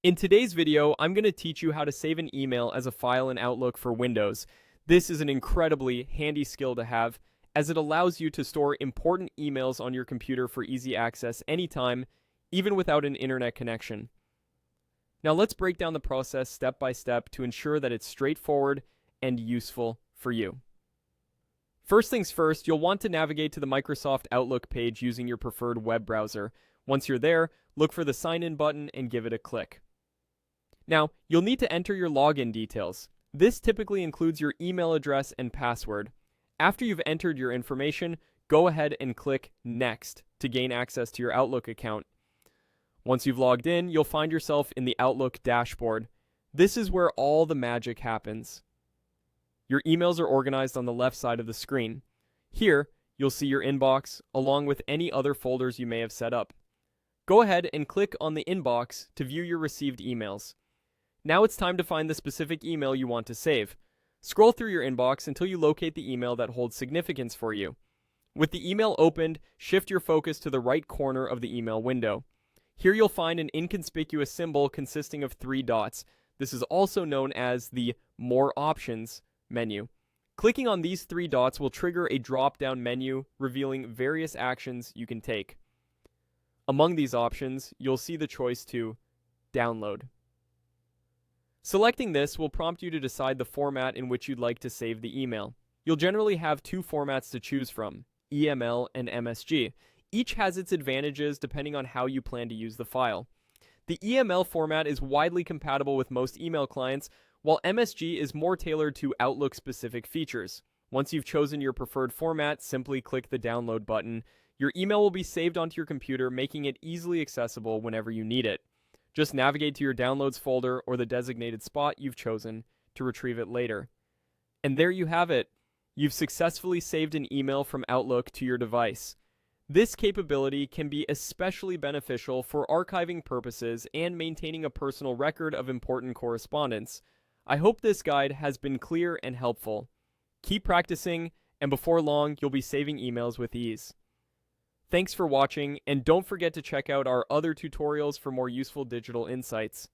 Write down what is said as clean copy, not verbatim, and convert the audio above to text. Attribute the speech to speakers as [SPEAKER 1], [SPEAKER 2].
[SPEAKER 1] In today's video, I'm going to teach you how to save an email as a file in Outlook for Windows. This is an incredibly handy skill to have, as it allows you to store important emails on your computer for easy access anytime, even without an internet connection. Now let's break down the process step by step to ensure that it's straightforward and useful for you. First things first, you'll want to navigate to the Microsoft Outlook page using your preferred web browser. Once you're there, look for the Sign In button and give it a click. Now, you'll need to enter your login details. This typically includes your email address and password. After you've entered your information, go ahead and click Next to gain access to your Outlook account. Once you've logged in, you'll find yourself in the Outlook dashboard. This is where all the magic happens. Your emails are organized on the left side of the screen. Here, you'll see your inbox, along with any other folders you may have set up. Go ahead and click on the inbox to view your received emails. Now it's time to find the specific email you want to save. Scroll through your inbox until you locate the email that holds significance for you. With the email opened, shift your focus to the right corner of the email window. Here you'll find an inconspicuous symbol consisting of 3 dots. This is also known as the More Options menu. Clicking on these 3 dots will trigger a drop-down menu revealing various actions you can take. Among these options, you'll see the choice to download. Selecting this will prompt you to decide the format in which you'd like to save the email. You'll generally have 2 formats to choose from, EML and MSG. Each has its advantages depending on how you plan to use the file. The EML format is widely compatible with most email clients, while MSG is more tailored to Outlook-specific features. Once you've chosen your preferred format, simply click the download button. Your email will be saved onto your computer, making it easily accessible whenever you need it. Just navigate to your downloads folder or the designated spot you've chosen to retrieve it later. And there you have it. You've successfully saved an email from Outlook to your device. This capability can be especially beneficial for archiving purposes and maintaining a personal record of important correspondence. I hope this guide has been clear and helpful. Keep practicing, and before long, you'll be saving emails with ease. Thanks for watching, and don't forget to check out our other tutorials for more useful digital insights.